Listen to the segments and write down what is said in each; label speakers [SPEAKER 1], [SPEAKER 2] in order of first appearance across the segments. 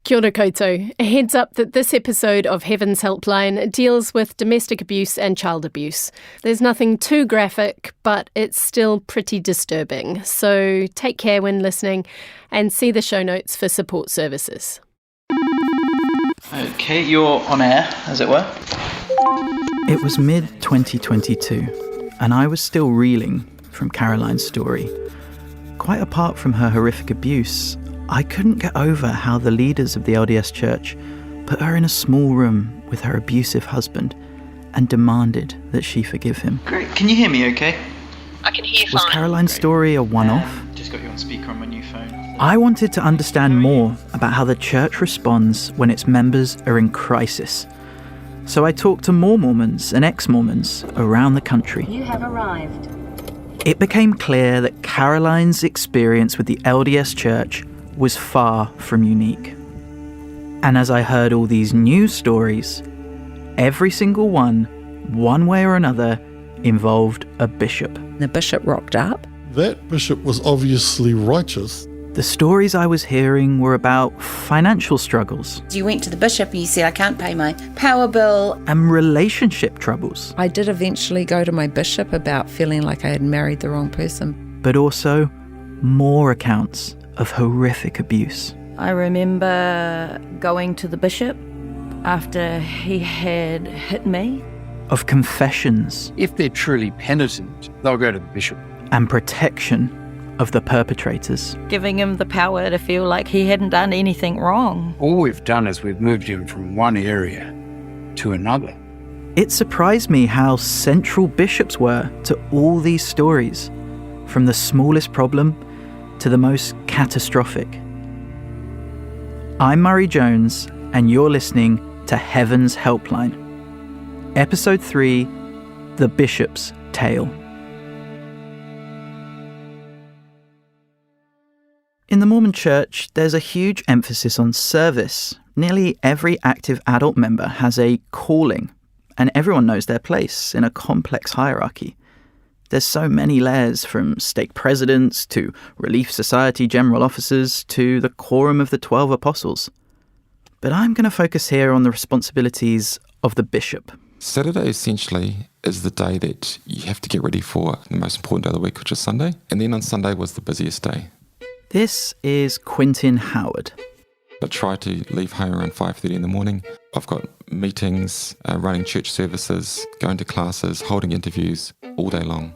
[SPEAKER 1] Kia ora koutou. A heads up that this episode of Heaven's Helpline deals with domestic abuse and child abuse. There's nothing too graphic, but it's still pretty disturbing. So take care when listening and see the show notes for support services.
[SPEAKER 2] Okay, you're on air, as it were.
[SPEAKER 3] It was mid-2022, and I was still reeling from Caroline's story. Quite apart from her horrific abuse, I couldn't get over how the leaders of the LDS Church put her in a small room with her abusive husband and demanded that she forgive him.
[SPEAKER 2] Great. Can you hear me okay?
[SPEAKER 4] I can hear you
[SPEAKER 3] Was
[SPEAKER 4] fine.
[SPEAKER 3] Caroline's story a one-off?
[SPEAKER 2] Just got you on speaker on my new phone.
[SPEAKER 3] I wanted to understand more about how the church responds when its members are in crisis. So I talked to more Mormons and ex-Mormons around the country.
[SPEAKER 5] You have arrived.
[SPEAKER 3] It became clear that Caroline's experience with the LDS Church was far from unique. And as I heard all these news stories, every single one way or another, involved a bishop.
[SPEAKER 6] The bishop rocked up.
[SPEAKER 7] That bishop was obviously righteous.
[SPEAKER 3] The stories I was hearing were about financial struggles.
[SPEAKER 8] You went to the bishop and you said, I can't pay my power bill.
[SPEAKER 3] And relationship troubles.
[SPEAKER 6] I did eventually go to my bishop about feeling like I had married the wrong person.
[SPEAKER 3] But also more accounts of horrific abuse.
[SPEAKER 9] I remember going to the bishop after he had hit me.
[SPEAKER 3] Of confessions.
[SPEAKER 10] If they're truly penitent, they'll go to the bishop.
[SPEAKER 3] And protection of the perpetrators.
[SPEAKER 9] Giving him the power to feel like he hadn't done anything wrong.
[SPEAKER 10] All we've done is we've moved him from one area to another.
[SPEAKER 3] It surprised me how central bishops were to all these stories, from the smallest problem to the most catastrophic. I'm Murray Jones, and you're listening to Heaven's Helpline. Episode 3, The Bishop's Tale. In the Mormon Church, there's a huge emphasis on service. Nearly every active adult member has a calling, and everyone knows their place in a complex hierarchy. There's so many layers, from stake presidents to Relief Society general officers to the quorum of the 12 apostles. But I'm going to focus here on the responsibilities of the bishop.
[SPEAKER 11] Saturday essentially is the day that you have to get ready for the most important day of the week, which is Sunday. And then on Sunday was the busiest day.
[SPEAKER 3] This is Quentin Howard.
[SPEAKER 11] I try to leave home around 5:30 in the morning. I've got meetings, running church services, going to classes, holding interviews all day long.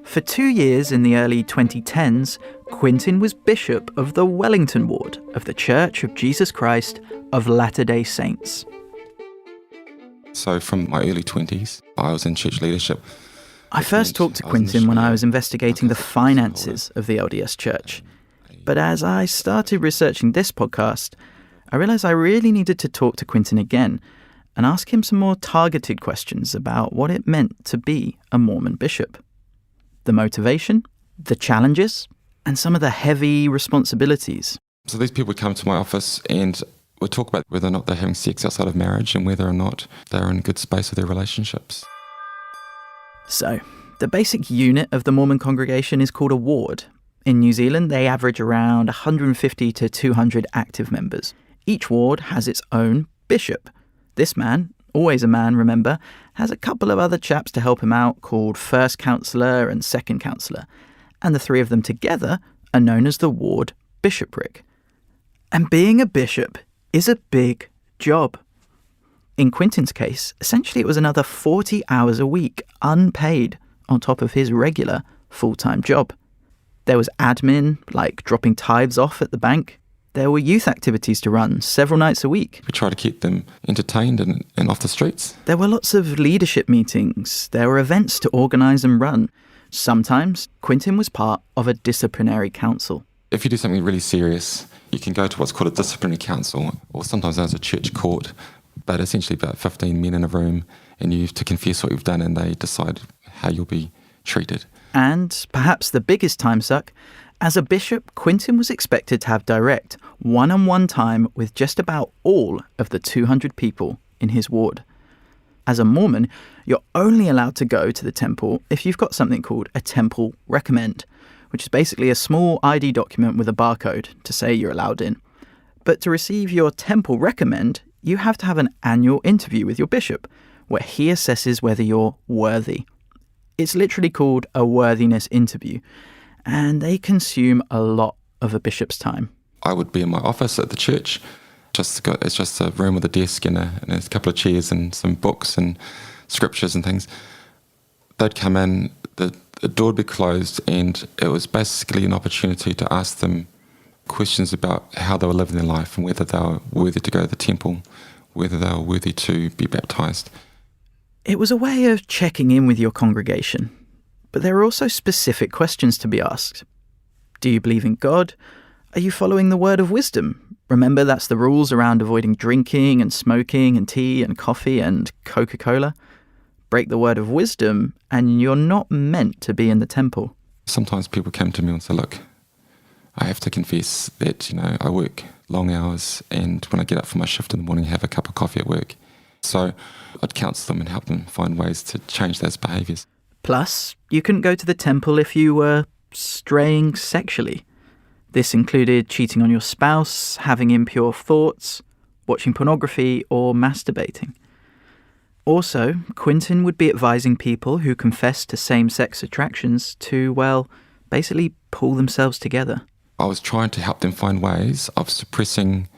[SPEAKER 3] For 2 years in the early 2010s, Quentin was bishop of the Wellington Ward of the Church of Jesus Christ of Latter-day Saints.
[SPEAKER 11] So from my early 20s, I was in church leadership.
[SPEAKER 3] I first talked to Quentin when I was investigating the finances of the LDS Church. But as I started researching this podcast, I realised I really needed to talk to Quentin again and ask him some more targeted questions about what it meant to be a Mormon bishop. The motivation, the challenges, and some of the heavy responsibilities.
[SPEAKER 11] So these people would come to my office and would talk about whether or not they're having sex outside of marriage and whether or not they're in a good space with their relationships.
[SPEAKER 3] So, the basic unit of the Mormon congregation is called a ward. In New Zealand, they average around 150 to 200 active members. Each ward has its own bishop. This man, always a man, remember, has a couple of other chaps to help him out called first counsellor and second counsellor. And the three of them together are known as the ward bishopric. And being a bishop is a big job. In Quentin's case, essentially it was another 40 hours a week, unpaid, on top of his regular full-time job. There was admin, like dropping tithes off at the bank. There were youth activities to run several nights a week.
[SPEAKER 11] We try to keep them entertained and off the streets.
[SPEAKER 3] There were lots of leadership meetings. There were events to organise and run. Sometimes Quentin was part of a disciplinary council.
[SPEAKER 11] If you do something really serious, you can go to what's called a disciplinary council, or sometimes known as a church court, but essentially about 15 men in a room, and you have to confess what you've done and they decide how you'll be treated.
[SPEAKER 3] And perhaps the biggest time suck, as a bishop, Quentin was expected to have direct, one-on-one time with just about all of the 200 people in his ward. As a Mormon, you're only allowed to go to the temple if you've got something called a temple recommend, which is basically a small ID document with a barcode to say you're allowed in. But to receive your temple recommend, you have to have an annual interview with your bishop, where he assesses whether you're worthy. It's literally called a worthiness interview, and they consume a lot of a bishop's time.
[SPEAKER 11] I would be in my office at the church. It's just a room with a desk and a couple of chairs and some books and scriptures and things. They'd come in, the door would be closed, and it was basically an opportunity to ask them questions about how they were living their life and whether they were worthy to go to the temple, whether they were worthy to be baptised.
[SPEAKER 3] It was a way of checking in with your congregation, but there are also specific questions to be asked. Do you believe in God? Are you following the word of wisdom? Remember, that's the rules around avoiding drinking and smoking and tea and coffee and Coca-Cola. Break the word of wisdom and you're not meant to be in the temple.
[SPEAKER 11] Sometimes people come to me and say, look, I have to confess that, I work long hours, and when I get up for my shift in the morning, I have a cup of coffee at work. So I'd counsel them and help them find ways to change those behaviours.
[SPEAKER 3] Plus, you couldn't go to the temple if you were straying sexually. This included cheating on your spouse, having impure thoughts, watching pornography, or masturbating. Also, Quintin would be advising people who confess to same-sex attractions to, basically pull themselves together.
[SPEAKER 11] I was trying to help them find ways of suppressing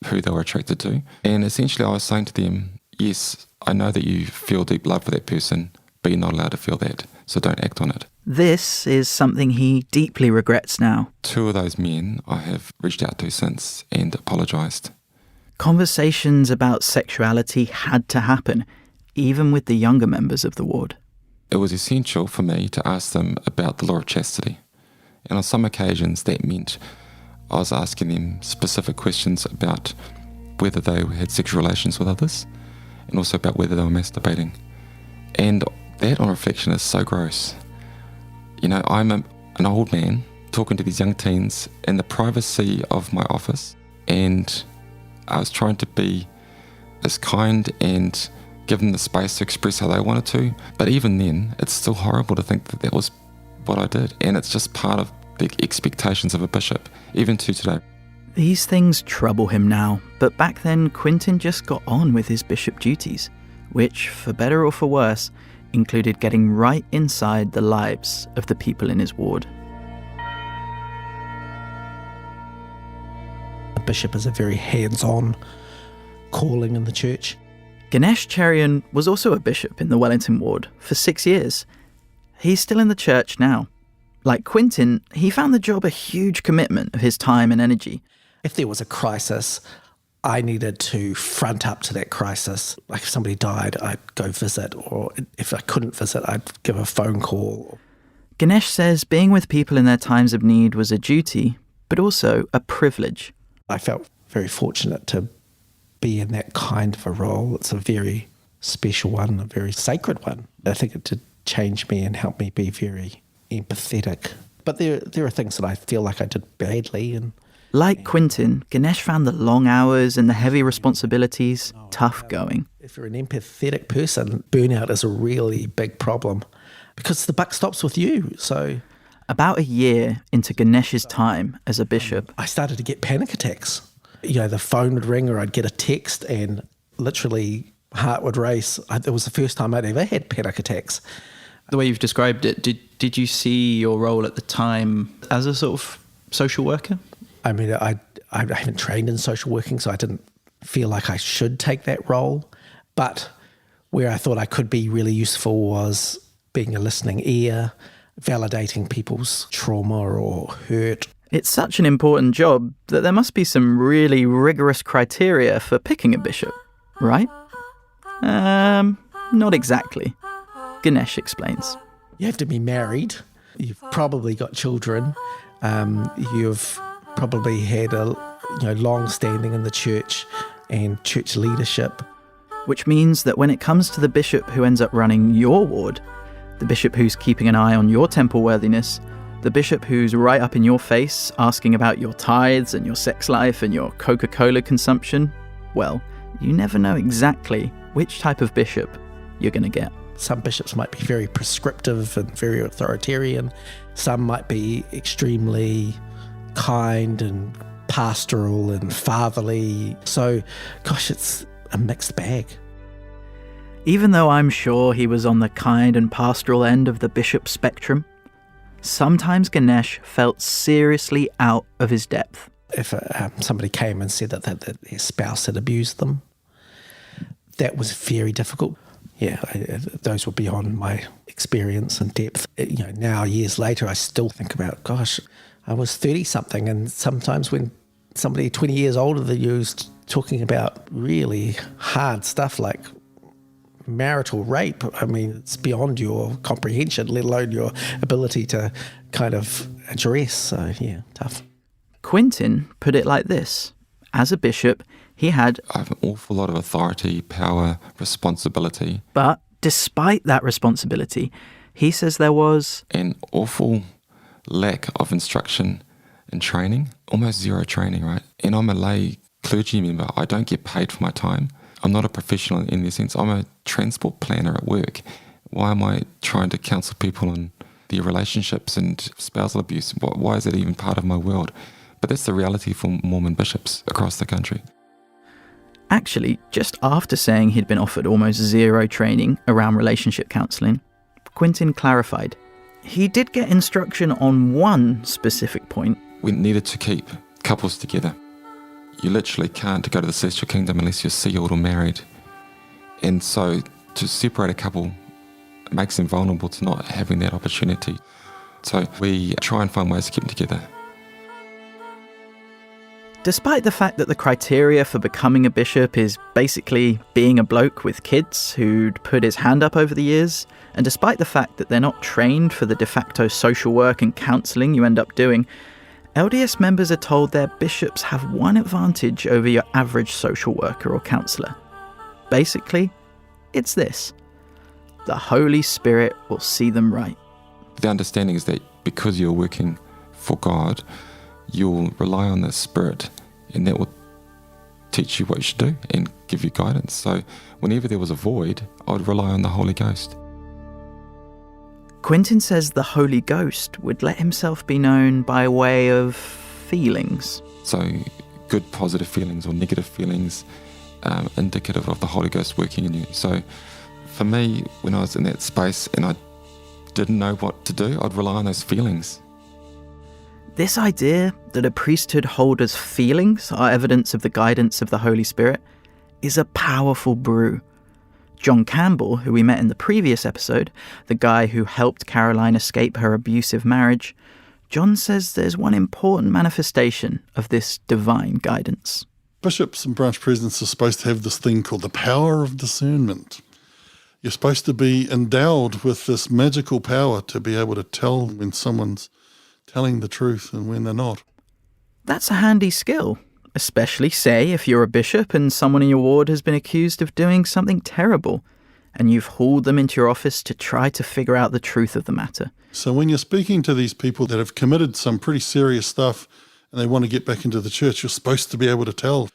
[SPEAKER 11] who they were attracted to. And essentially I was saying to them, yes, I know that you feel deep love for that person, but you're not allowed to feel that, so don't act on it.
[SPEAKER 3] This is something he deeply regrets now.
[SPEAKER 11] 2 of those men I have reached out to since and apologised.
[SPEAKER 3] Conversations about sexuality had to happen, even with the younger members of the ward.
[SPEAKER 11] It was essential for me to ask them about the law of chastity. And on some occasions that meant I was asking them specific questions about whether they had sexual relations with others and also about whether they were masturbating. And that on reflection is so gross. I'm an old man talking to these young teens in the privacy of my office, and I was trying to be as kind and give them the space to express how they wanted to. But even then, it's still horrible to think that was what I did, and it's just part of the expectations of a bishop, even to today.
[SPEAKER 3] These things trouble him now, but back then Quintin just got on with his bishop duties, which, for better or for worse, included getting right inside the lives of the people in his ward.
[SPEAKER 4] A bishop is a very hands-on calling in the church.
[SPEAKER 3] Ganesh Cherian was also a bishop in the Wellington ward for 6 years. He's still in the church now. Like Quintin, he found the job a huge commitment of his time and energy.
[SPEAKER 4] If there was a crisis, I needed to front up to that crisis. Like if somebody died, I'd go visit, or if I couldn't visit, I'd give a phone call.
[SPEAKER 3] Ganesh says being with people in their times of need was a duty, but also a privilege.
[SPEAKER 4] I felt very fortunate to be in that kind of a role. It's a very special one, a very sacred one. I think it did change me and help me be very empathetic. But there are things that I feel like I did badly.
[SPEAKER 3] Like Quintin, Ganesh found the long hours and the heavy responsibilities tough going.
[SPEAKER 4] If you're an empathetic person, burnout is a really big problem because the buck stops with you. So,
[SPEAKER 3] about a year into Ganesh's time as a bishop,
[SPEAKER 4] I started to get panic attacks. The phone would ring or I'd get a text and literally heart would race. It was the first time I'd ever had panic attacks.
[SPEAKER 3] The way you've described it, did you see your role at the time as a sort of social worker?
[SPEAKER 4] I mean, I haven't trained in social working, so I didn't feel like I should take that role. But where I thought I could be really useful was being a listening ear, validating people's trauma or hurt.
[SPEAKER 3] It's such an important job that there must be some really rigorous criteria for picking a bishop, right? Not exactly. Ganesh explains.
[SPEAKER 4] You have to be married. You've probably got children. You've probably had a long standing in the church and church leadership.
[SPEAKER 3] Which means that when it comes to the bishop who ends up running your ward, the bishop who's keeping an eye on your temple worthiness, the bishop who's right up in your face asking about your tithes and your sex life and your Coca-Cola consumption, you never know exactly which type of bishop you're going to get.
[SPEAKER 4] Some bishops might be very prescriptive and very authoritarian. Some might be extremely kind and pastoral and fatherly. So, gosh, it's a mixed bag.
[SPEAKER 3] Even though I'm sure he was on the kind and pastoral end of the bishop spectrum, sometimes Ganesh felt seriously out of his depth.
[SPEAKER 4] If somebody came and said that their spouse had abused them, that was very difficult. Yeah, those were beyond my experience and depth. Now, years later, I still think about, gosh, I was 30-something, and sometimes when somebody 20 years older than you is talking about really hard stuff like marital rape, I mean, it's beyond your comprehension, let alone your ability to kind of address. So, yeah, tough.
[SPEAKER 3] Quentin put it like this. As a bishop, he had
[SPEAKER 11] I have an awful lot of authority, power, responsibility.
[SPEAKER 3] But despite that responsibility, he says there was
[SPEAKER 11] an awful lack of instruction and training, almost zero training, right? And I'm a lay clergy member. I don't get paid for my time. I'm not a professional in this sense. I'm a transport planner at work. Why am I trying to counsel people on their relationships and spousal abuse? Why is it even part of my world? But that's the reality for Mormon bishops across the country.
[SPEAKER 3] Actually, just after saying he'd been offered almost zero training around relationship counselling, Quentin clarified. He did get instruction on one specific point.
[SPEAKER 11] We needed to keep couples together. You literally can't go to the celestial kingdom unless you're sealed or married. And so to separate a couple makes them vulnerable to not having that opportunity. So we try and find ways to keep them together.
[SPEAKER 3] Despite the fact that the criteria for becoming a bishop is basically being a bloke with kids who'd put his hand up over the years, and despite the fact that they're not trained for the de facto social work and counselling you end up doing, LDS members are told their bishops have one advantage over your average social worker or counsellor. Basically, it's this. The Holy Spirit will see them right.
[SPEAKER 11] The understanding is that because you're working for God, you'll rely on the Spirit, and that will teach you what you should do and give you guidance. So whenever there was a void, I would rely on the Holy Ghost.
[SPEAKER 3] Quentin says the Holy Ghost would let himself be known by way of feelings.
[SPEAKER 11] So good positive feelings or negative feelings, indicative of the Holy Ghost working in you. So for me, when I was in that space and I didn't know what to do, I'd rely on those feelings.
[SPEAKER 3] This idea that a priesthood holder's feelings are evidence of the guidance of the Holy Spirit is a powerful brew. John Campbell, who we met in the previous episode, the guy who helped Caroline escape her abusive marriage, John says there's one important manifestation of this divine guidance.
[SPEAKER 7] Bishops and branch presidents are supposed to have this thing called the power of discernment. You're supposed to be endowed with this magical power to be able to tell when someone's telling the truth and when they're not.
[SPEAKER 3] That's a handy skill, especially, say, if you're a bishop and someone in your ward has been accused of doing something terrible, and you've hauled them into your office to try to figure out the truth of the matter.
[SPEAKER 7] So when you're speaking to these people that have committed some pretty serious stuff and they want to get back into the church, you're supposed to be able to tell.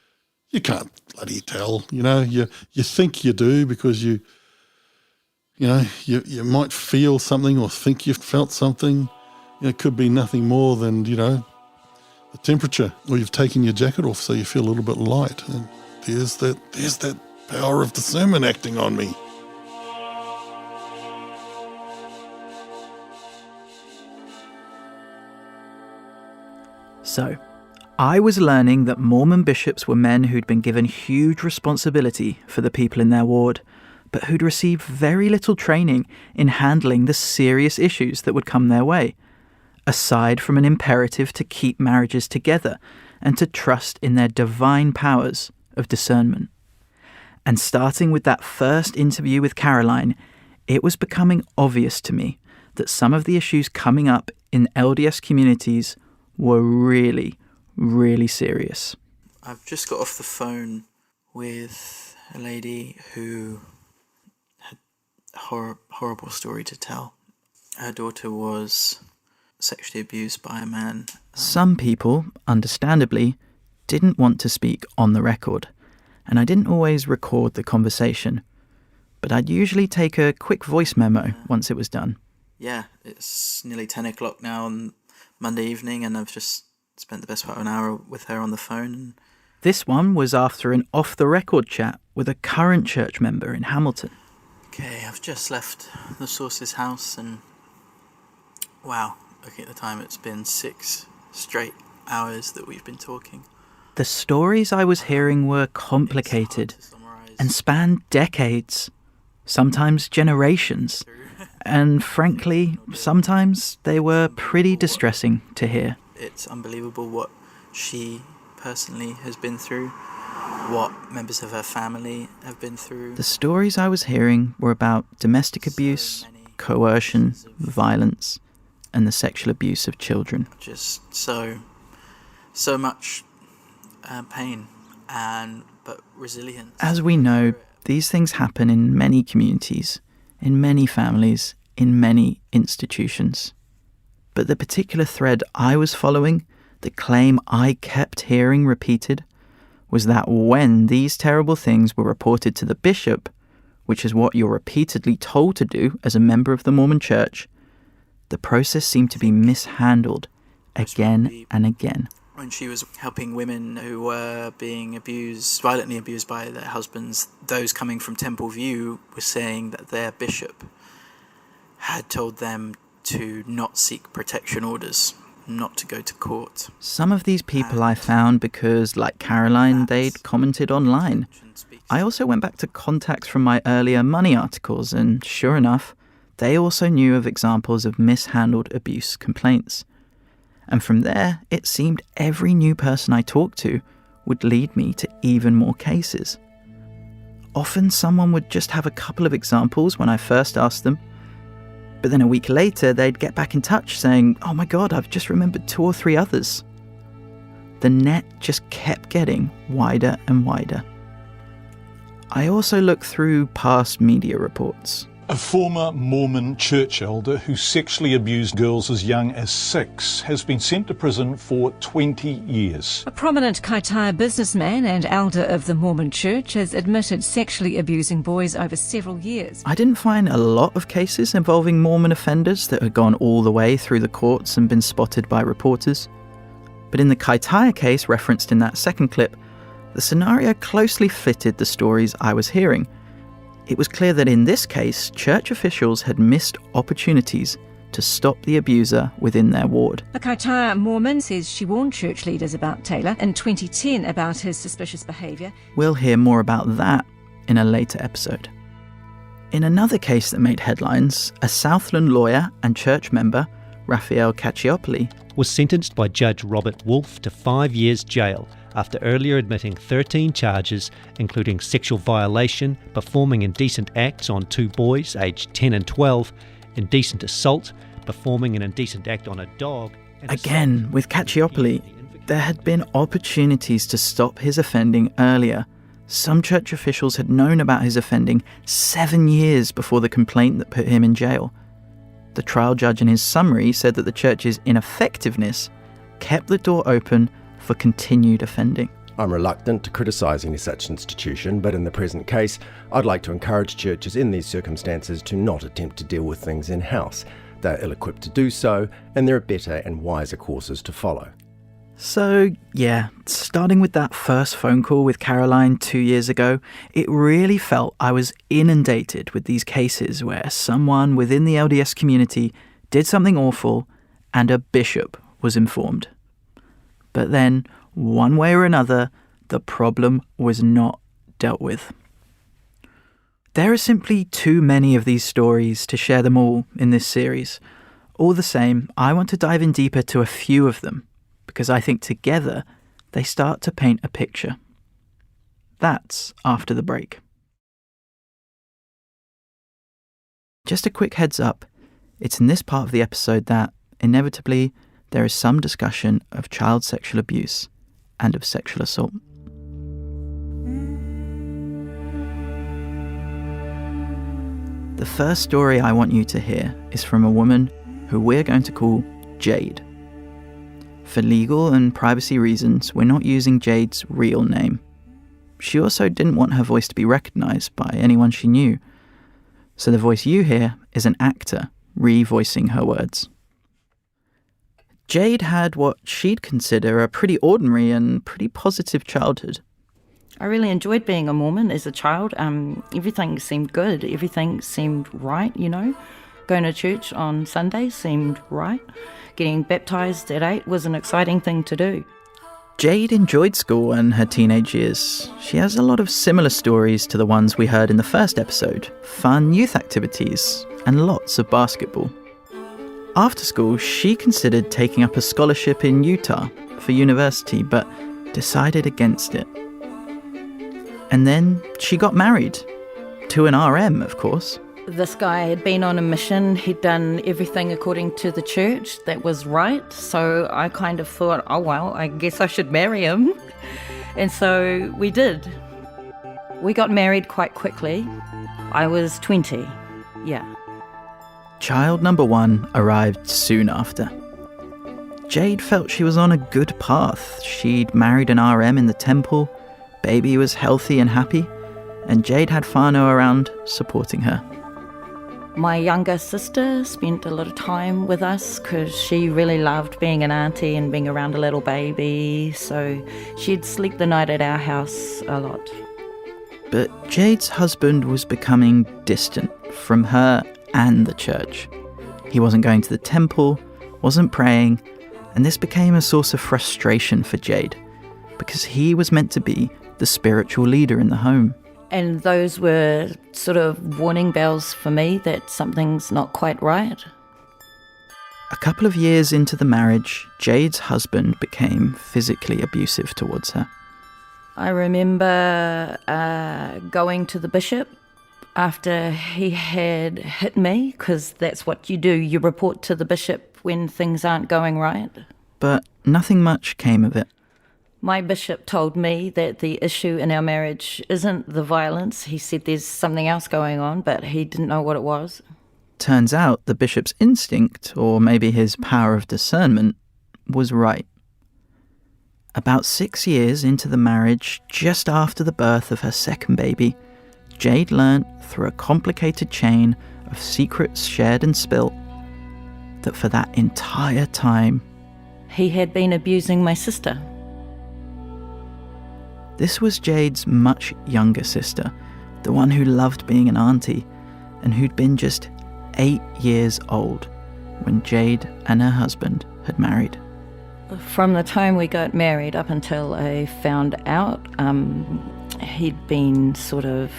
[SPEAKER 7] You can't bloody tell, you think you do because you might feel something or think you've felt something. It could be nothing more than, the temperature, or you've taken your jacket off so you feel a little bit light. And there's that power of discernment acting on me.
[SPEAKER 3] So, I was learning that Mormon bishops were men who'd been given huge responsibility for the people in their ward, but who'd received very little training in handling the serious issues that would come their way, aside from an imperative to keep marriages together and to trust in their divine powers of discernment. And starting with that first interview with Caroline, it was becoming obvious to me that some of the issues coming up in LDS communities were really, really serious. I've just got off the phone with a lady who had a horrible story to tell. Her daughter was sexually abused by a man. Some people, understandably, didn't want to speak on the record, and I didn't always record the conversation, but I'd usually take a quick voice memo once it was done. Yeah, it's nearly 10 o'clock now on Monday evening, and I've just spent the best part of an hour with her on the phone. This one was after an off-the-record chat with a current church member in Hamilton. Okay, I've just left the source's house and wow, looking at the time, it's been 6 straight hours that we've been talking. The stories I was hearing were complicated and spanned decades, sometimes generations, and frankly, sometimes they were pretty distressing to hear. It's unbelievable what she personally has been through, what members of her family have been through. The stories I was hearing were about domestic abuse, coercion, violence, and the sexual abuse of children. Just so much pain, but resilience. As we know, these things happen in many communities, in many families, in many institutions. But the particular thread I was following, the claim I kept hearing repeated, was that when these terrible things were reported to the bishop, which is what you're repeatedly told to do as a member of the Mormon Church, the process seemed to be mishandled again and again. When she was helping women who were being violently abused by their husbands, those coming from Temple View were saying that their bishop had told them to not seek protection orders, not to go to court. Some of these people I found because, like Caroline, they'd commented online. I also went back to contacts from my earlier money articles, and sure enough, they also knew of examples of mishandled abuse complaints. And from there, it seemed every new person I talked to would lead me to even more cases. Often someone would just have a couple of examples when I first asked them, but then a week later they'd get back in touch saying, "Oh my God, I've just remembered 2 or 3 others." The net just kept getting wider and wider. I also looked through past media reports.
[SPEAKER 5] A former Mormon church elder who sexually abused girls as young as 6 has been sent to prison for 20 years.
[SPEAKER 12] A prominent Kaitaia businessman and elder of the Mormon Church has admitted sexually abusing boys over several years.
[SPEAKER 3] I didn't find a lot of cases involving Mormon offenders that had gone all the way through the courts and been spotted by reporters. But in the Kaitaia case referenced in that second clip, the scenario closely fitted the stories I was hearing. It was clear that in this case, church officials had missed opportunities to stop the abuser within their ward.
[SPEAKER 12] A Kaitaia Mormon says she warned church leaders about Taylor in 2010 about his suspicious behaviour.
[SPEAKER 3] We'll hear more about that in a later episode. In another case that made headlines, a Southland lawyer and church member, Raphael Cacciopoli,
[SPEAKER 13] was sentenced by Judge Robert Wolfe to 5 years jail after earlier admitting 13 charges, including sexual violation, performing indecent acts on 2 boys aged 10 and 12, indecent assault, performing an indecent act on a dog.
[SPEAKER 3] Again, with Cacciopoli, there had been opportunities to stop his offending earlier. Some church officials had known about his offending 7 years before the complaint that put him in jail. The trial judge in his summary said that the church's ineffectiveness kept the door open for continued offending.
[SPEAKER 14] I'm reluctant to criticise any such institution, but in the present case, I'd like to encourage churches in these circumstances to not attempt to deal with things in-house. They're ill-equipped to do so, and there are better and wiser courses to follow.
[SPEAKER 3] So, yeah, starting with that first phone call with Caroline 2 years ago, it really felt I was inundated with these cases where someone within the LDS community did something awful and a bishop was informed. But then, one way or another, the problem was not dealt with. There are simply too many of these stories to share them all in this series. All the same, I want to dive in deeper to a few of them, because I think together they start to paint a picture. That's after the break. Just a quick heads up, it's in this part of the episode that, inevitably, there is some discussion of child sexual abuse and of sexual assault. The first story I want you to hear is from a woman who we're going to call Jade. For legal and privacy reasons, we're not using Jade's real name. She also didn't want her voice to be recognised by anyone she knew. So the voice you hear is an actor re-voicing her words. Jade had what she'd consider a pretty ordinary and pretty positive childhood.
[SPEAKER 9] I really enjoyed being a Mormon as a child. Everything seemed good. Everything seemed right, Going to church on Sundays seemed right. Getting baptised at 8 was an exciting thing to do.
[SPEAKER 3] Jade enjoyed school and her teenage years. She has a lot of similar stories to the ones we heard in the first episode. Fun youth activities and lots of basketball. After school, she considered taking up a scholarship in Utah for university, but decided against it. And then she got married. To an RM, of course.
[SPEAKER 9] This guy had been on a mission. He'd done everything according to the church that was right. So I kind of thought, oh, well, I guess I should marry him. And so we did. We got married quite quickly. I was 20, yeah.
[SPEAKER 3] Child number 1 arrived soon after. Jade felt she was on a good path. She'd married an RM in the temple, baby was healthy and happy, and Jade had whānau around supporting her.
[SPEAKER 9] My younger sister spent a lot of time with us because she really loved being an auntie and being around a little baby, so she'd sleep the night at our house a lot.
[SPEAKER 3] But Jade's husband was becoming distant from her and the church. He wasn't going to the temple, wasn't praying, and this became a source of frustration for Jade because he was meant to be the spiritual leader in the home.
[SPEAKER 9] And those were sort of warning bells for me that something's not quite right.
[SPEAKER 3] A couple of years into the marriage, Jade's husband became physically abusive towards her.
[SPEAKER 9] I remember going to the bishop after he had hit me, because that's what you do. You report to the bishop when things aren't going right.
[SPEAKER 3] But nothing much came of it.
[SPEAKER 9] My bishop told me that the issue in our marriage isn't the violence. He said there's something else going on, but he didn't know what it was.
[SPEAKER 3] Turns out the bishop's instinct, or maybe his power of discernment, was right. About 6 years into the marriage, just after the birth of her second baby, Jade learnt through a complicated chain of secrets shared and spilt that for that entire time,
[SPEAKER 9] he had been abusing my sister.
[SPEAKER 3] This was Jade's much younger sister, the one who loved being an auntie, and who'd been just 8 years old when Jade and her husband had married.
[SPEAKER 9] From the time we got married up until I found out, he'd been sort of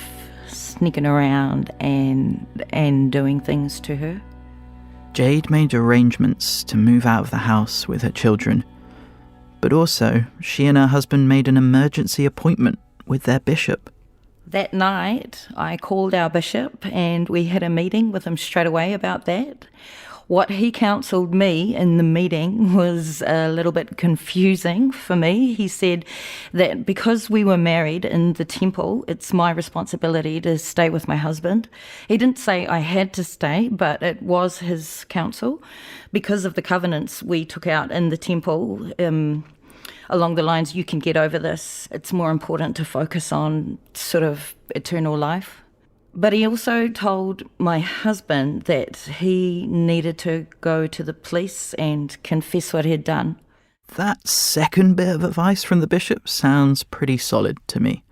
[SPEAKER 9] sneaking around and doing things to her.
[SPEAKER 3] Jade made arrangements to move out of the house with her children, but also she and her husband made an emergency appointment with their bishop.
[SPEAKER 9] That night, I called our bishop and we had a meeting with him straight away about that. What he counselled me in the meeting was a little bit confusing for me. He said that because we were married in the temple, it's my responsibility to stay with my husband. He didn't say I had to stay, but it was his counsel. Because of the covenants we took out in the temple, along the lines, you can get over this. It's more important to focus on sort of eternal life. But he also told my husband that he needed to go to the police and confess what he'd done.
[SPEAKER 3] That second bit of advice from the bishop sounds pretty solid to me.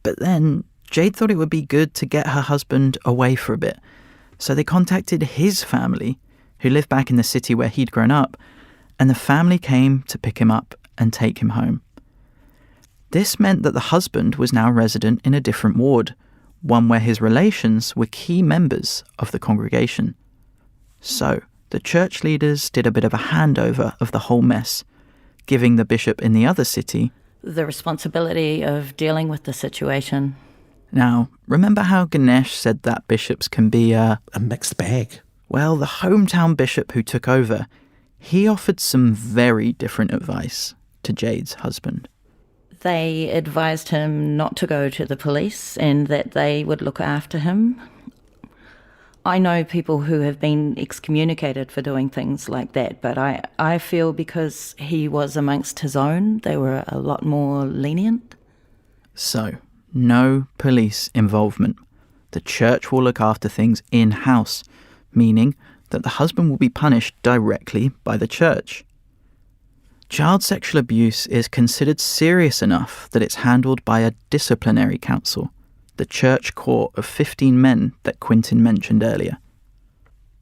[SPEAKER 3] But then Jade thought it would be good to get her husband away for a bit. So they contacted his family, who lived back in the city where he'd grown up, and the family came to pick him up and take him home. This meant that the husband was now resident in a different ward, one where his relations were key members of the congregation. So the church leaders did a bit of a handover of the whole mess, giving the bishop in the other city
[SPEAKER 9] the responsibility of dealing with the situation.
[SPEAKER 3] Now, remember how Ganesh said that bishops can be a
[SPEAKER 4] mixed bag?
[SPEAKER 3] Well, the hometown bishop who took over, he offered some very different advice to Jade's husband.
[SPEAKER 9] They advised him not to go to the police and that they would look after him. I know people who have been excommunicated for doing things like that, but I feel because he was amongst his own, they were a lot more lenient.
[SPEAKER 3] So, no police involvement. The church will look after things in-house, meaning that the husband will be punished directly by the church. Child sexual abuse is considered serious enough that it's handled by a disciplinary council, the church court of 15 men that Quintin mentioned earlier.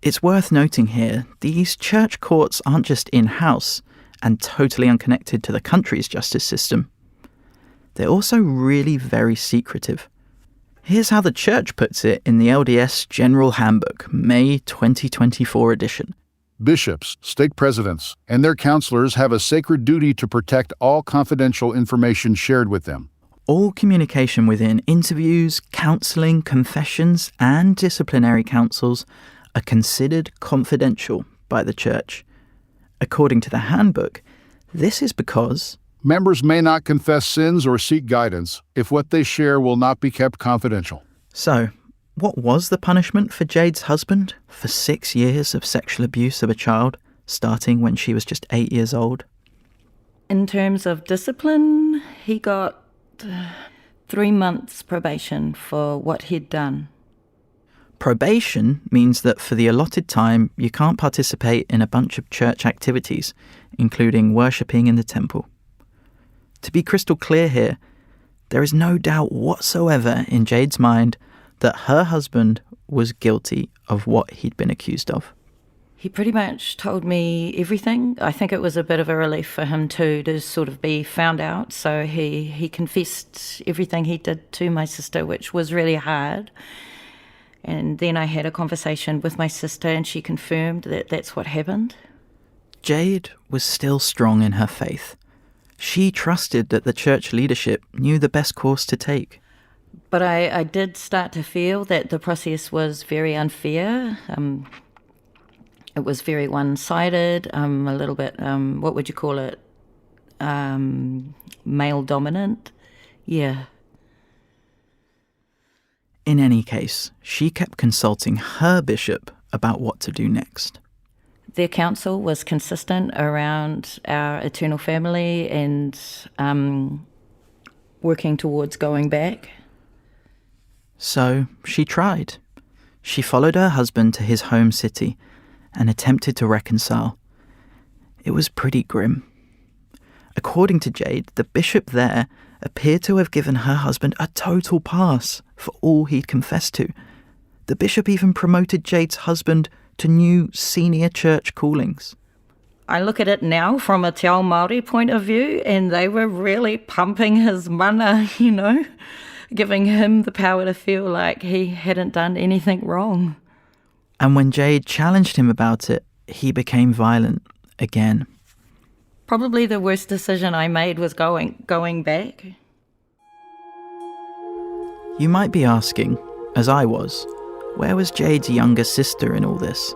[SPEAKER 3] It's worth noting here, these church courts aren't just in-house and totally unconnected to the country's justice system. They're also really very secretive. Here's how the church puts it in the LDS General Handbook, May 2024 edition.
[SPEAKER 15] Bishops, stake presidents, and their counselors have a sacred duty to protect all confidential information shared with them.
[SPEAKER 3] All communication within interviews, counselling, confessions, and disciplinary councils are considered confidential by the church. According to the handbook, this is because
[SPEAKER 15] members may not confess sins or seek guidance if what they share will not be kept confidential.
[SPEAKER 3] So, what was the punishment for Jade's husband for 6 years of sexual abuse of a child, starting when she was just 8 years old?
[SPEAKER 9] In terms of discipline, he got 3 months probation for what he'd done.
[SPEAKER 3] Probation means that for the allotted time, you can't participate in a bunch of church activities, including worshipping in the temple. To be crystal clear here, there is no doubt whatsoever in Jade's mind that her husband was guilty of what he'd been accused of.
[SPEAKER 9] He pretty much told me everything. I think it was a bit of a relief for him too to sort of be found out. So he confessed everything he did to my sister, which was really hard. And then I had a conversation with my sister and she confirmed that that's what happened.
[SPEAKER 3] Jade was still strong in her faith. She trusted that the church leadership knew the best course to take.
[SPEAKER 9] But I did start to feel that the process was very unfair. It was very one-sided, a little bit, what would you call it, male dominant. Yeah.
[SPEAKER 3] In any case, she kept consulting her bishop about what to do next.
[SPEAKER 9] Their counsel was consistent around our eternal family and working towards going back.
[SPEAKER 3] So she tried. She followed her husband to his home city and attempted to reconcile. It was pretty grim. According to Jade, the bishop there appeared to have given her husband a total pass for all he'd confessed to. The bishop even promoted Jade's husband to new senior church callings.
[SPEAKER 9] I look at it now from a Te Ao Māori point of view, and they were really pumping his mana, giving him the power to feel like he hadn't done anything wrong.
[SPEAKER 3] And when Jade challenged him about it, he became violent again.
[SPEAKER 9] Probably the worst decision I made was going back.
[SPEAKER 3] You might be asking, as I was, where was Jade's younger sister in all this?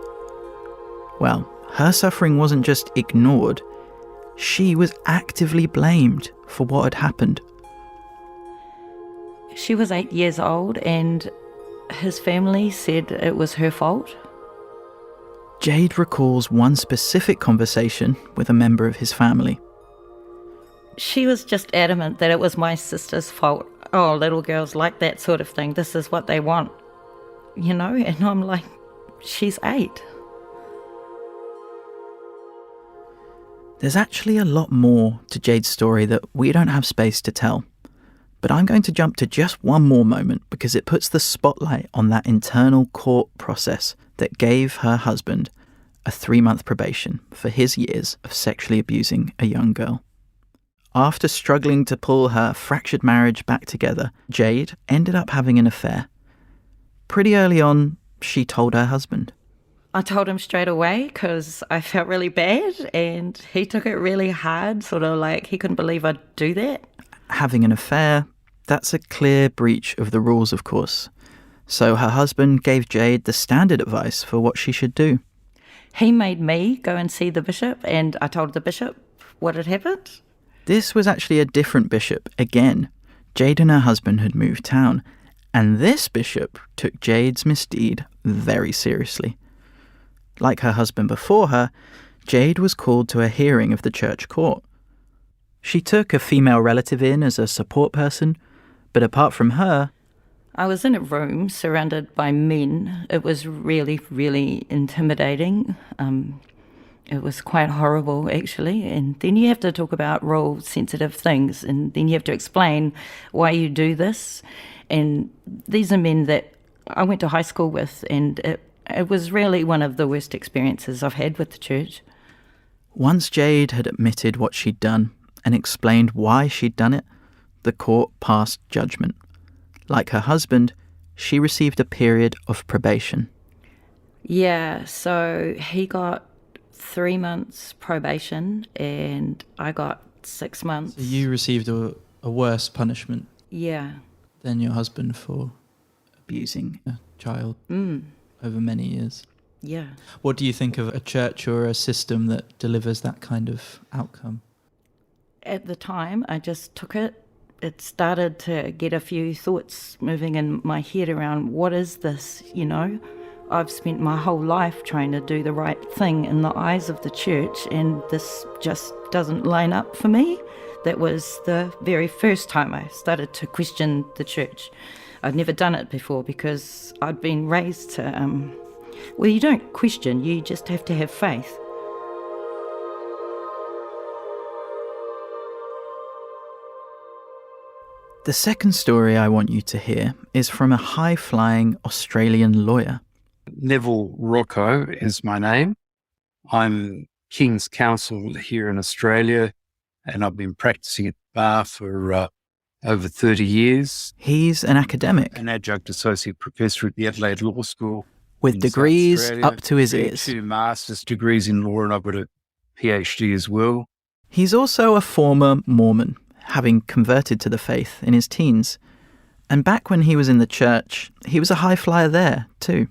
[SPEAKER 3] Well, her suffering wasn't just ignored. She was actively blamed for what had happened.
[SPEAKER 9] She was 8 years old and his family said it was her fault.
[SPEAKER 3] Jade recalls one specific conversation with a member of his family.
[SPEAKER 9] She was just adamant that it was my sister's fault. Oh, little girls like that sort of thing. This is what they want. And I'm like, she's 8.
[SPEAKER 3] There's actually a lot more to Jade's story that we don't have space to tell. But I'm going to jump to just one more moment because it puts the spotlight on that internal court process that gave her husband a 3-month probation for his years of sexually abusing a young girl. After struggling to pull her fractured marriage back together, Jade ended up having an affair. Pretty early on, she told her husband.
[SPEAKER 9] I told him straight away because I felt really bad and he took it really hard, sort of like he couldn't believe I'd do that.
[SPEAKER 3] Having an affair, that's a clear breach of the rules, of course. So her husband gave Jade the standard advice for what she should do.
[SPEAKER 9] He made me go and see the bishop and I told the bishop what had happened.
[SPEAKER 3] This was actually a different bishop again. Jade and her husband had moved town, and this bishop took Jade's misdeed very seriously. Like her husband before her, Jade was called to a hearing of the church court. She took a female relative in as a support person, but apart from her,
[SPEAKER 9] I was in a room surrounded by men. It was really, really intimidating. It was quite horrible, actually. And then you have to talk about role-sensitive things, and then you have to explain why you do this. And these are men that I went to high school with, and it was really one of the worst experiences I've had with the church.
[SPEAKER 3] Once Jade had admitted what she'd done and explained why she'd done it, the court passed judgment. Like her husband, she received a period of probation.
[SPEAKER 9] Yeah, so he got 3 months probation and I got 6 months.
[SPEAKER 16] So you received a worse punishment
[SPEAKER 9] Yeah.
[SPEAKER 16] than your husband for abusing a child over many years.
[SPEAKER 9] Yeah.
[SPEAKER 16] What do you think of a church or a system that delivers that kind of outcome?
[SPEAKER 9] At the time, I just took it. It started to get a few thoughts moving in my head around, what is this, you know? I've spent my whole life trying to do the right thing in the eyes of the church, and this just doesn't line up for me. That was the very first time I started to question the church. I'd never done it before because I'd been raised to, well, you don't question, you just have to have faith.
[SPEAKER 3] The second story I want you to hear is from a high-flying Australian lawyer.
[SPEAKER 10] Neville Rocco is my name. I'm King's Counsel here in Australia, and I've been practicing at the bar for over 30 years.
[SPEAKER 3] He's an academic,
[SPEAKER 10] An adjunct associate professor at the Adelaide Law School.
[SPEAKER 3] with
[SPEAKER 10] in
[SPEAKER 3] degrees
[SPEAKER 10] South Australia.
[SPEAKER 3] up to his ears.
[SPEAKER 10] 2 master's degrees in law, and I've got a PhD as well.
[SPEAKER 3] He's also a former Mormon, having converted to the faith in his teens. And back when he was in the church, he was a high flyer there, too.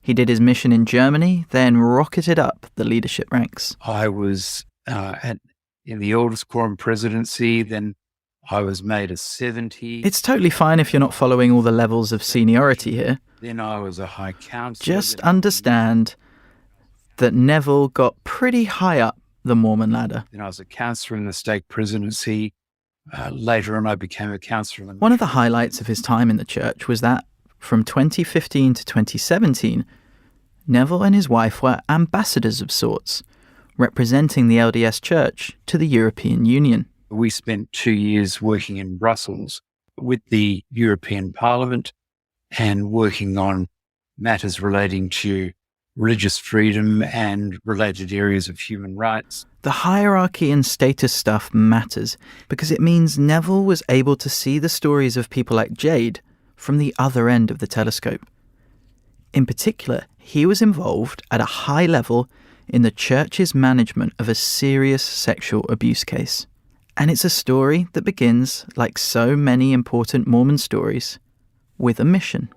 [SPEAKER 3] He did his mission in Germany, then rocketed up the leadership ranks.
[SPEAKER 10] I was in the eldest quorum presidency, then I was made a 70.
[SPEAKER 3] It's totally fine if you're not following all the levels of seniority here.
[SPEAKER 10] Then I was a high councillor.
[SPEAKER 3] Just understand that Neville got pretty high up the Mormon ladder.
[SPEAKER 10] Then I was a councillor in the stake presidency. Later on, I became a councillor.
[SPEAKER 3] One of the highlights of his time in the church was that, from 2015 to 2017, Neville and his wife were ambassadors of sorts, representing the LDS Church to the European Union.
[SPEAKER 10] We spent 2 years working in Brussels with the European Parliament and working on matters relating to religious freedom and related areas of human rights.
[SPEAKER 3] The hierarchy and status stuff matters because it means Neville was able to see the stories of people like Jade from the other end of the telescope. In particular, he was involved at a high level in the church's management of a serious sexual abuse case. And it's a story that begins, like so many important Mormon stories, with a mission.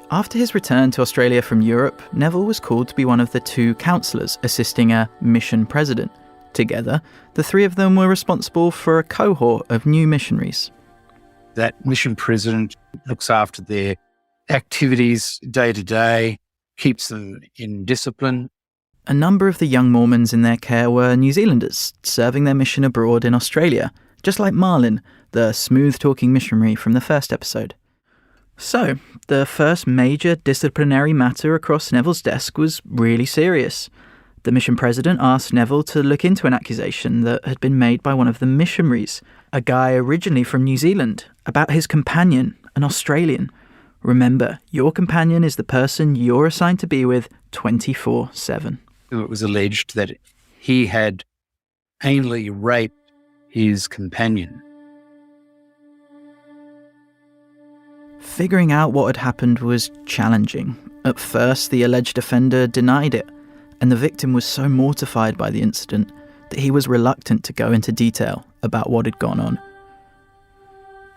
[SPEAKER 3] After his return to Australia from Europe, Neville was called to be one of the 2 counsellors assisting a mission president. Together, the 3 of them were responsible for a cohort of new missionaries.
[SPEAKER 10] That mission president looks after their activities day to day, keeps them in discipline.
[SPEAKER 3] A number of the young Mormons in their care were New Zealanders, serving their mission abroad in Australia, just like Marlin, the smooth-talking missionary from the first episode. So, the first major disciplinary matter across Neville's desk was really serious. The mission president asked Neville to look into an accusation that had been made by one of the missionaries, a guy originally from New Zealand, about his companion, an Australian. Remember, your companion is the person you're assigned to be with 24/7.
[SPEAKER 10] It was alleged that he had anally raped his companion.
[SPEAKER 3] Figuring out what had happened was challenging. At first, the alleged offender denied it, and the victim was so mortified by the incident that he was reluctant to go into detail about what had gone on.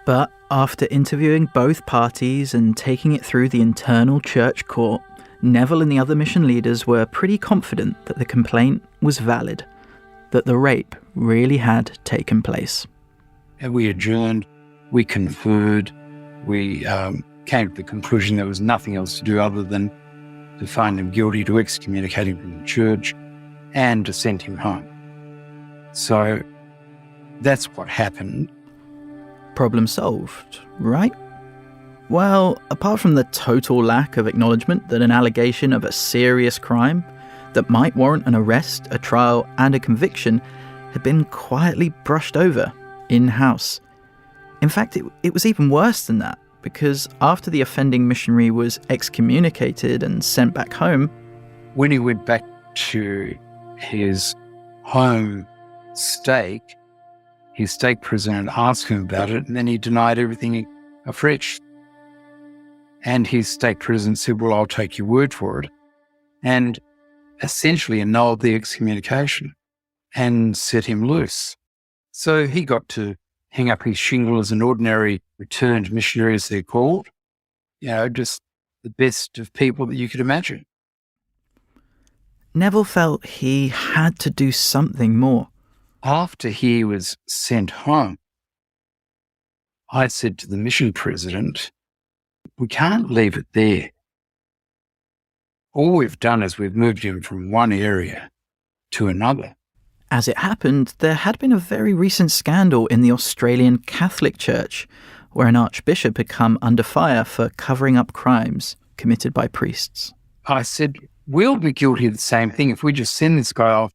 [SPEAKER 3] But after interviewing both parties and taking it through the internal church court, Neville and the other mission leaders were pretty confident that the complaint was valid, that the rape really had taken place.
[SPEAKER 10] And we adjourned, we conferred, we came to the conclusion there was nothing else to do other than to find him guilty, to excommunicate him from the church, and to send him home. So that's what happened.
[SPEAKER 3] Problem solved, right? Well, apart from the total lack of acknowledgement that an allegation of a serious crime that might warrant an arrest, a trial, and a conviction had been quietly brushed over in-house. In fact, it was even worse than that, because after the offending missionary was excommunicated and sent back home,
[SPEAKER 10] when he went back to his home stake, his stake president asked him about it, and then he denied everything afresh. And his stake president said, well, I'll take your word for it, and essentially annulled the excommunication and set him loose. So he got to hang up his shingle as an ordinary returned missionary, as they're called, just the best of people that you could imagine.
[SPEAKER 3] Neville felt he had to do something more.
[SPEAKER 10] After he was sent home, I said to the mission president, we can't leave it there. All we've done is we've moved him from one area to another.
[SPEAKER 3] As it happened, there had been a very recent scandal in the Australian Catholic Church, where an archbishop had come under fire for covering up crimes committed by priests.
[SPEAKER 10] I said, we'll be guilty of the same thing if we just send this guy off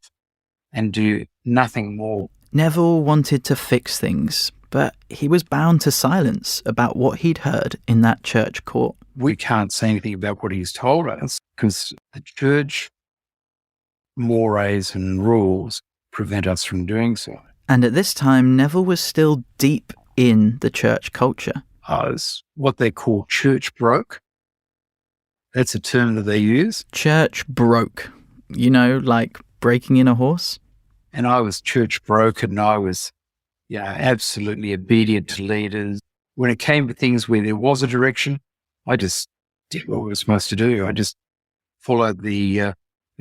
[SPEAKER 10] and do nothing more.
[SPEAKER 3] Neville wanted to fix things, but he was bound to silence about what he'd heard in that church court.
[SPEAKER 10] We can't say anything about what he's told us because the church mores and rules prevent us from doing so.
[SPEAKER 3] And at this time, Neville was still deep in the church culture.
[SPEAKER 10] I was what they call church broke. That's a term that they use.
[SPEAKER 3] Church broke. Like breaking in a horse?
[SPEAKER 10] And I was church broke, and I was absolutely obedient to leaders. When it came to things where there was a direction, I just did what we were supposed to do. I just followed the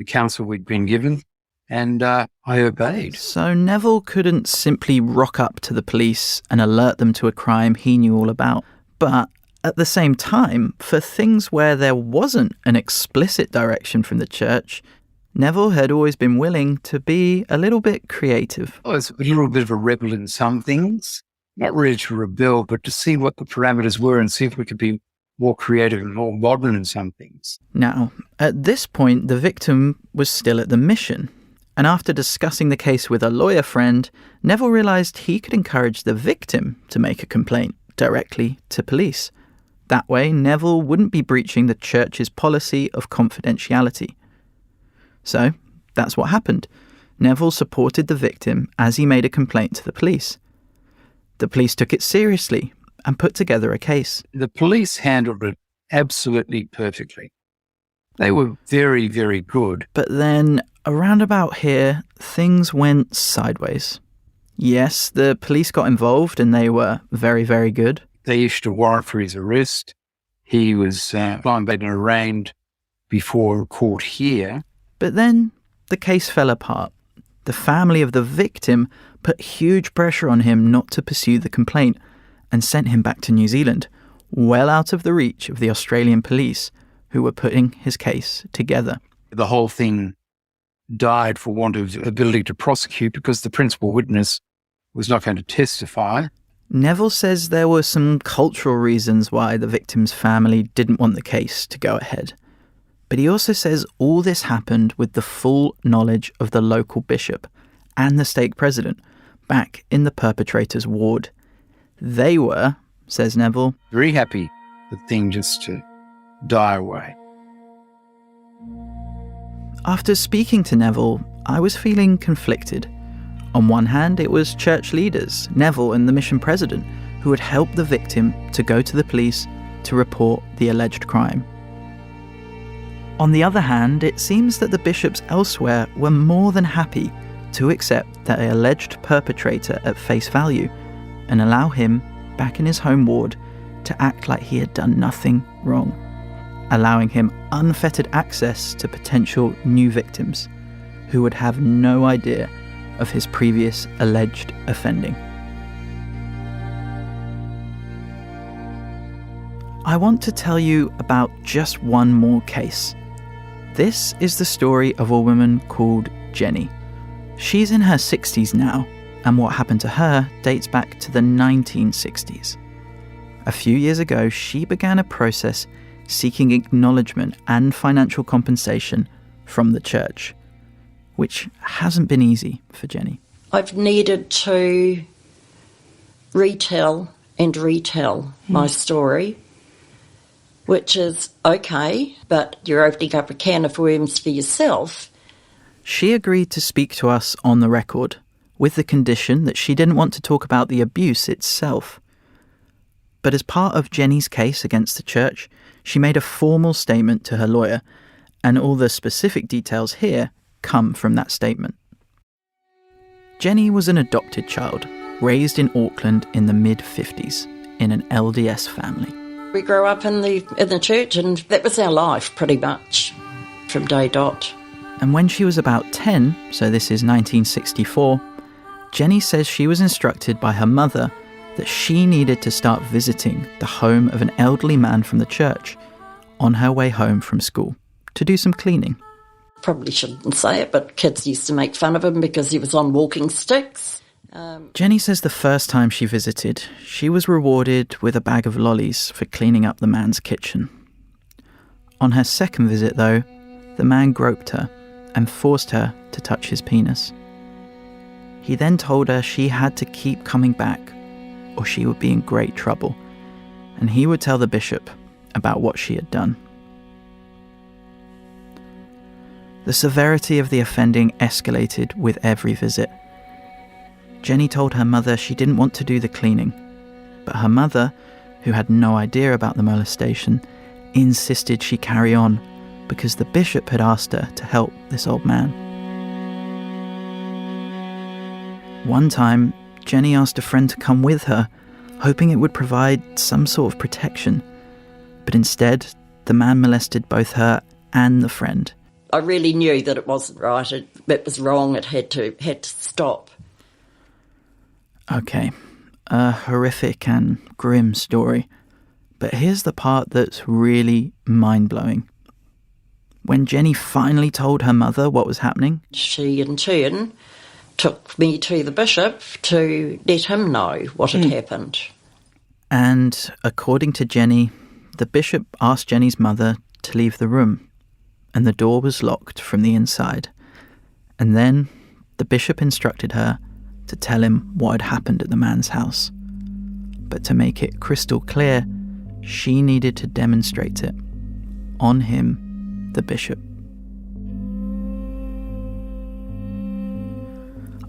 [SPEAKER 10] counsel we'd been given, and I obeyed.
[SPEAKER 3] So Neville couldn't simply rock up to the police and alert them to a crime he knew all about. But at the same time, for things where there wasn't an explicit direction from the church, Neville had always been willing to be a little bit creative.
[SPEAKER 10] I was a little bit of a rebel in some things. Not really to rebel, but to see what the parameters were and see if we could be more creative and more modern in some things.
[SPEAKER 3] Now, at this point, the victim was still at the mission. And after discussing the case with a lawyer friend, Neville realised he could encourage the victim to make a complaint directly to police. That way, Neville wouldn't be breaching the church's policy of confidentiality. So, that's what happened. Neville supported the victim as he made a complaint to the police. The police took it seriously and put together a case.
[SPEAKER 10] The police handled it absolutely perfectly. They were very, very good.
[SPEAKER 3] But then, around about here, things went sideways. Yes, the police got involved and they were very, very good.
[SPEAKER 10] They issued a warrant for his arrest. He was blind and arraigned before court here.
[SPEAKER 3] But then the case fell apart. The family of the victim put huge pressure on him not to pursue the complaint and sent him back to New Zealand, well out of the reach of the Australian police, who were putting his case together.
[SPEAKER 10] The whole thing died for want of ability to prosecute because the principal witness was not going to testify.
[SPEAKER 3] Neville says there were some cultural reasons why the victim's family didn't want the case to go ahead. But he also says all this happened with the full knowledge of the local bishop and the stake president back in the perpetrator's ward. They were, says Neville,
[SPEAKER 10] very happy for the thing just to die away.
[SPEAKER 3] After speaking to Neville, I was feeling conflicted. On one hand, it was church leaders, Neville and the mission president, who had helped the victim to go to the police to report the alleged crime. On the other hand, it seems that the bishops elsewhere were more than happy to accept the alleged perpetrator at face value and allow him, back in his home ward, to act like he had done nothing wrong, allowing him unfettered access to potential new victims who would have no idea of his previous alleged offending. I want to tell you about just one more case. This is the story of a woman called Jenny. She's in her 60s now, and what happened to her dates back to the 1960s. A few years ago, she began a process seeking acknowledgement and financial compensation from the church, which hasn't been easy for Jenny.
[SPEAKER 17] I've needed to retell my story, which is okay, but you're opening up a can of worms for yourself.
[SPEAKER 3] She agreed to speak to us on the record, with the condition that she didn't want to talk about the abuse itself. But as part of Jenny's case against the church, she made a formal statement to her lawyer, and all the specific details here come from that statement. Jenny was an adopted child, raised in Auckland in the mid-50s, in an LDS family.
[SPEAKER 17] We grew up in the church, and that was our life, pretty much, from day dot.
[SPEAKER 3] And when she was about 10, so this is 1964, Jenny says she was instructed by her mother that she needed to start visiting the home of an elderly man from the church on her way home from school to do some cleaning.
[SPEAKER 17] Probably shouldn't say it, but kids used to make fun of him because he was on walking sticks.
[SPEAKER 3] Jenny says the first time she visited, she was rewarded with a bag of lollies for cleaning up the man's kitchen. On her second visit, though, the man groped her and forced her to touch his penis. He then told her she had to keep coming back or she would be in great trouble, and he would tell the bishop about what she had done. The severity of the offending escalated with every visit. Jenny told her mother she didn't want to do the cleaning, but her mother, who had no idea about the molestation, insisted she carry on because the bishop had asked her to help this old man. One time, Jenny asked a friend to come with her, hoping it would provide some sort of protection. But instead, the man molested both her and the friend.
[SPEAKER 17] I really knew that it wasn't right. It was wrong. It had to stop.
[SPEAKER 3] Okay, a horrific and grim story. But here's the part that's really mind-blowing. When Jenny finally told her mother what was happening,
[SPEAKER 17] she in turn took me to the bishop to let him know what had happened.
[SPEAKER 3] And according to Jenny, the bishop asked Jenny's mother to leave the room, and the door was locked from the inside. And then the bishop instructed her to tell him what had happened at the man's house. But to make it crystal clear, she needed to demonstrate it on him, the bishop.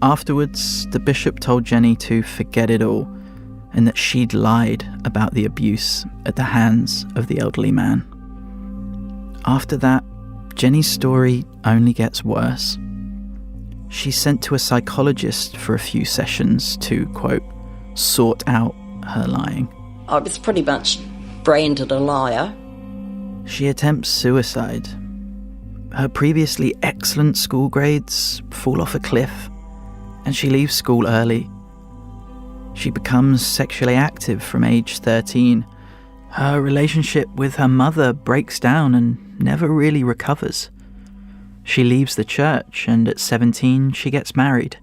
[SPEAKER 3] Afterwards, the bishop told Jenny to forget it all and that she'd lied about the abuse at the hands of the elderly man. After that, Jenny's story only gets worse. She's sent to a psychologist for a few sessions to, quote, sort out her lying.
[SPEAKER 17] I was pretty much branded a liar.
[SPEAKER 3] She attempts suicide. Her previously excellent school grades fall off a cliff, and she leaves school early. She becomes sexually active from age 13. Her relationship with her mother breaks down and never really recovers. She leaves the church, and at 17 she gets married.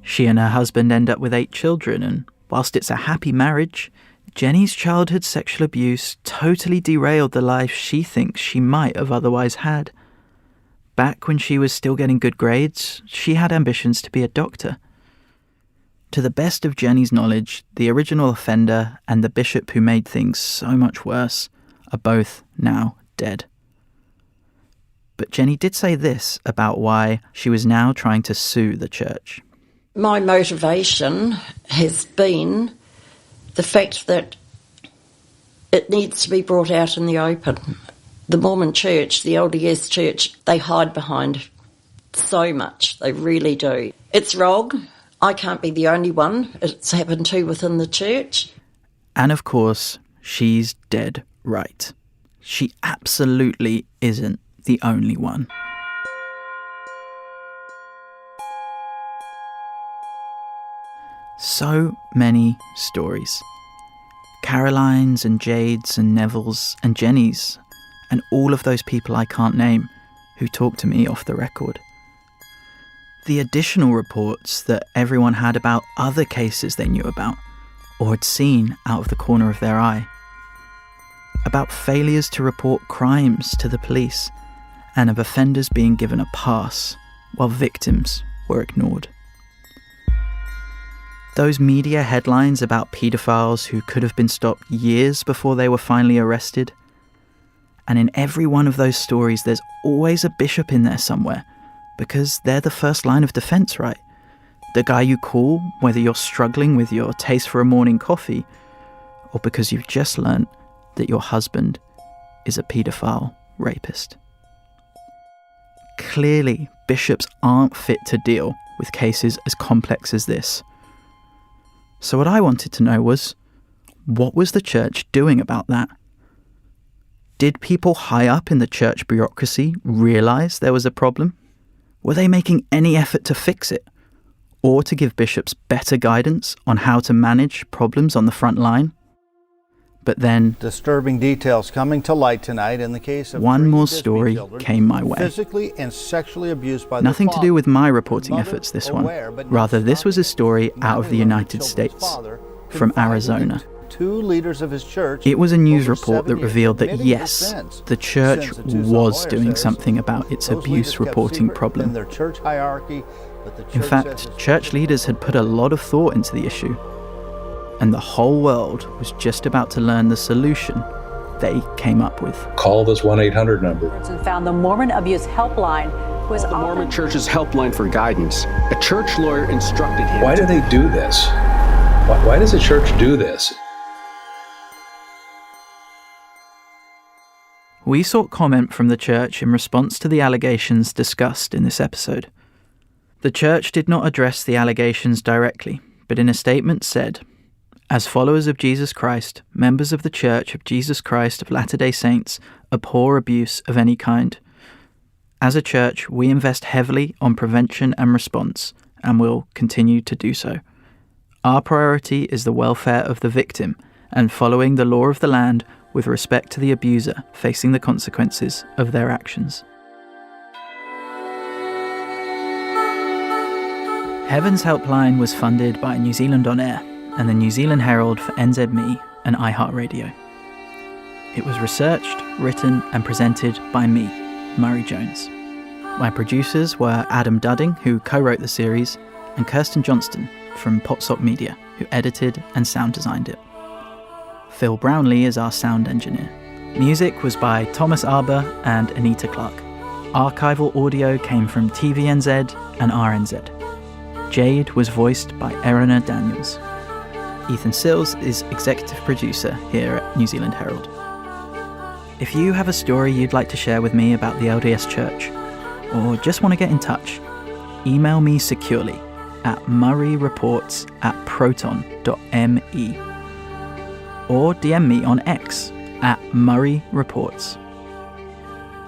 [SPEAKER 3] She and her husband end up with 8 children, and whilst it's a happy marriage, Jenny's childhood sexual abuse totally derailed the life she thinks she might have otherwise had. Back when she was still getting good grades, she had ambitions to be a doctor. To the best of Jenny's knowledge, the original offender and the bishop who made things so much worse are both now dead. But Jenny did say this about why she was now trying to sue the church.
[SPEAKER 17] My motivation has been the fact that it needs to be brought out in the open. The Mormon church, the LDS church, they hide behind so much. They really do. It's wrong. I can't be the only one it's happened to within the church.
[SPEAKER 3] And of course, she's dead right. She absolutely isn't the only one. So many stories. Caroline's and Jade's and Neville's and Jenny's and all of those people I can't name who talk to me off the record. The additional reports that everyone had about other cases they knew about, or had seen out of the corner of their eye. About failures to report crimes to the police, and of offenders being given a pass while victims were ignored. Those media headlines about paedophiles who could have been stopped years before they were finally arrested. And in every one of those stories, there's always a bishop in there somewhere, because they're the first line of defence, right? The guy you call, whether you're struggling with your taste for a morning coffee, or because you've just learnt that your husband is a paedophile rapist. Clearly, bishops aren't fit to deal with cases as complex as this. So what I wanted to know was, what was the church doing about that? Did people high up in the church bureaucracy realise there was a problem? Were they making any effort to fix it? Or to give bishops better guidance on how to manage problems on the front line? But then,
[SPEAKER 18] disturbing details coming to light tonight in the case of
[SPEAKER 3] one more story came my way.
[SPEAKER 18] Physically and sexually abused by
[SPEAKER 3] Nothing to do with my reporting efforts, this one. Rather, this was a story out of the United States, from Arizona.
[SPEAKER 18] Two leaders of his church.
[SPEAKER 3] It was a news report that revealed that yes, the church was doing something about its abuse reporting problem. In fact, church leaders had put a lot of thought into the issue. And the whole world was just about to learn the solution they came up with.
[SPEAKER 19] Call this 1-800 number.
[SPEAKER 20] And found the Mormon Abuse Helpline was
[SPEAKER 21] the Mormon Church's helpline for guidance. A church lawyer instructed him.
[SPEAKER 19] Why do they do this? Why does the church do this?
[SPEAKER 3] We sought comment from the church in response to the allegations discussed in this episode. The church did not address the allegations directly, but in a statement said, "As followers of Jesus Christ, members of the Church of Jesus Christ of Latter-day Saints abhor abuse of any kind. As a church, we invest heavily on prevention and response, and will continue to do so. Our priority is the welfare of the victim and following the law of the land with respect to the abuser facing the consequences of their actions." Heaven's Helpline was funded by New Zealand On Air and the New Zealand Herald for NZME and iHeartRadio. It was researched, written and presented by me, Murray Jones. My producers were Adam Dudding, who co-wrote the series, and Kirsten Johnston from Popsop Media, who edited and sound designed it. Phil Brownlee is our sound engineer. Music was by Thomas Arbour and Anita Clark. Archival audio came from TVNZ and RNZ. Jade was voiced by Erina Daniels. Ethan Sills is executive producer here at New Zealand Herald. If you have a story you'd like to share with me about the LDS Church, or just want to get in touch, email me securely at murrayreports@proton.me or DM me on X at murrayreports.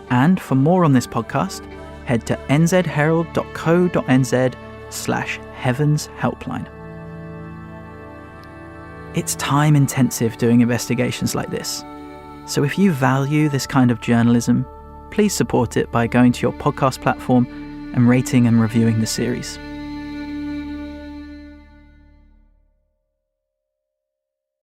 [SPEAKER 3] And for more on this podcast, head to nzherald.co.nz/Heavens Helpline. It's time intensive doing investigations like this. So if you value this kind of journalism, please support it by going to your podcast platform and rating and reviewing the series.